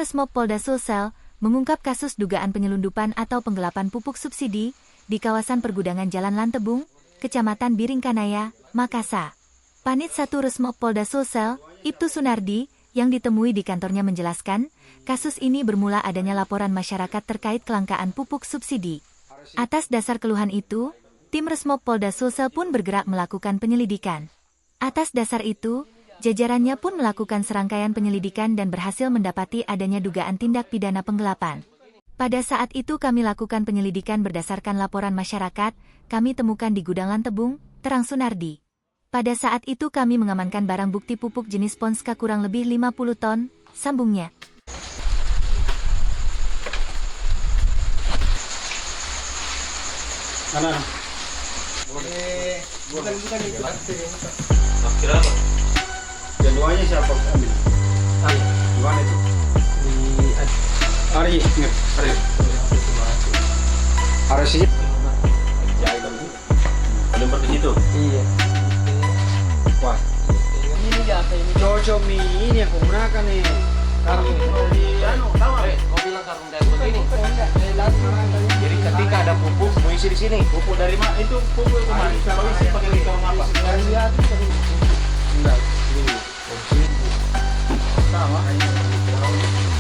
Resmob Polda Sulsel mengungkap kasus dugaan penyelundupan atau penggelapan pupuk subsidi di kawasan pergudangan Jalan Lantebung, Kecamatan Biringkanaya, Makassar. Panit 1 Resmob Polda Sulsel, Ibtu Sunardi, yang ditemui di kantornya menjelaskan, kasus ini bermula adanya laporan masyarakat terkait kelangkaan pupuk subsidi. Atas dasar keluhan itu, tim Resmob Polda Sulsel pun bergerak melakukan penyelidikan. Atas dasar itu, jajarannya pun melakukan serangkaian penyelidikan dan berhasil mendapati adanya dugaan tindak pidana penggelapan. Pada saat itu kami lakukan penyelidikan berdasarkan laporan masyarakat, kami temukan di gudang Lantebung, terang Sunardi. Pada saat itu kami mengamankan barang bukti pupuk jenis Ponska kurang lebih 50 ton, sambungnya. Mana? Bukan itu. Kira apa? Yang duanya siapa ambil? Gimana itu? Ari. Ari sih. Ada seperti itu. Iya. Wah. Ini apa ini? Cocok nih ini yang aku gunakan nih. Karung tahu? Kau bilang karung dari begini? Jadi ketika ada pupuk, mau isi di sini. Pupuk dari mana? Itu pupuk itu mana? Kalau isi pakai karung apa? Enggak, ini. Sama.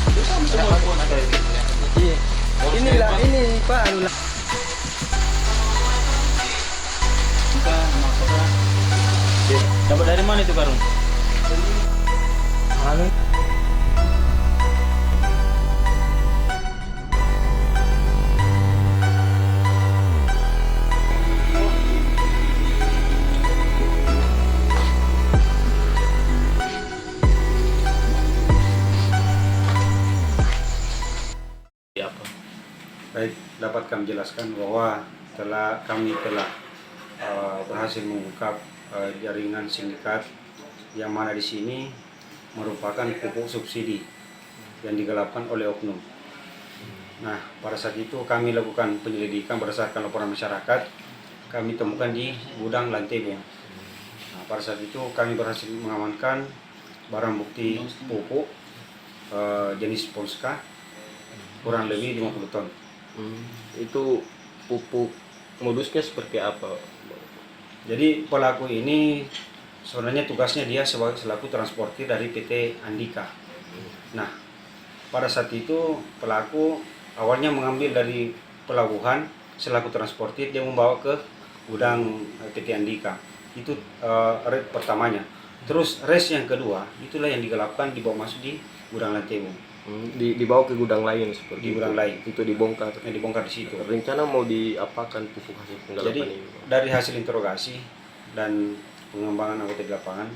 Itu sama semua. Iya. Inilah ini Pak anu. Dapat dari mana itu karung? Anu. Baik, dapat kami jelaskan bahwa kami telah berhasil mengungkap jaringan sindikat yang mana di sini merupakan pupuk subsidi yang digelapkan oleh oknum. Nah, pada saat itu kami lakukan penyelidikan berdasarkan laporan masyarakat, kami temukan di gudang Lantebung. Nah, pada saat itu kami berhasil mengamankan barang bukti pupuk jenis Ponska kurang lebih 50 ton. Itu pupuk modusnya seperti apa? Jadi pelaku ini sebenarnya tugasnya dia selaku transportir dari PT Andika. Nah, pada saat itu pelaku awalnya mengambil dari pelabuhan selaku transportir, dia membawa ke gudang PT Andika. Itu red pertamanya. Terus race yang kedua itulah yang digelapkan dibawa masuk di gudang Lantebung. Dibawa ke gudang lain seperti Di gudang lain. itu dibongkar. Yang dibongkar di situ. Rencana mau diapakan pupuk hasil penggelapan Jadi ini? dari hasil interogasi dan pengembangan anggota di lapangan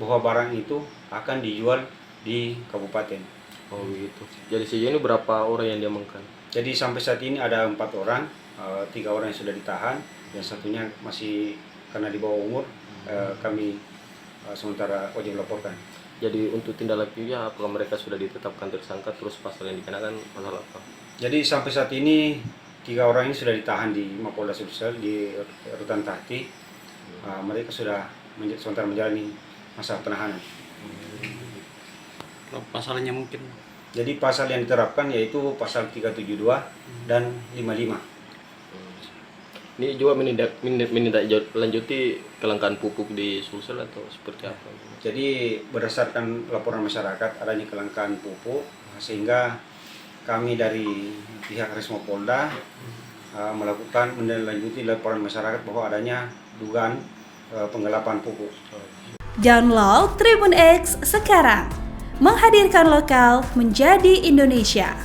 bahwa barang itu akan dijual di kabupaten. Oh gitu. Jadi sejauh ini berapa orang yang diamankan? Jadi sampai saat ini ada 4 orang, 3 orang yang sudah ditahan, yang satunya masih karena di bawah umur, kami sementara wajib melaporkan. Jadi untuk tindak lanjutnya apakah mereka sudah ditetapkan tersangka, terus pasal yang dikenakan pasal apa? Jadi sampai saat ini 3 orang ini sudah ditahan di Mapolda Sulsel di Rutan Tahti. Mereka sudah sementara menjalani masa penahanan. Pasalnya mungkin. Jadi pasal yang diterapkan yaitu pasal 372 dan 55. Ini juga menindaklanjuti kelangkaan pupuk di Sulsel atau seperti apa? Jadi berdasarkan laporan masyarakat adanya kelangkaan pupuk, sehingga kami dari pihak Resmob Polda melakukan menindaklanjuti laporan masyarakat bahwa adanya dugaan penggelapan pupuk. Download Tribun X sekarang, menghadirkan lokal menjadi Indonesia.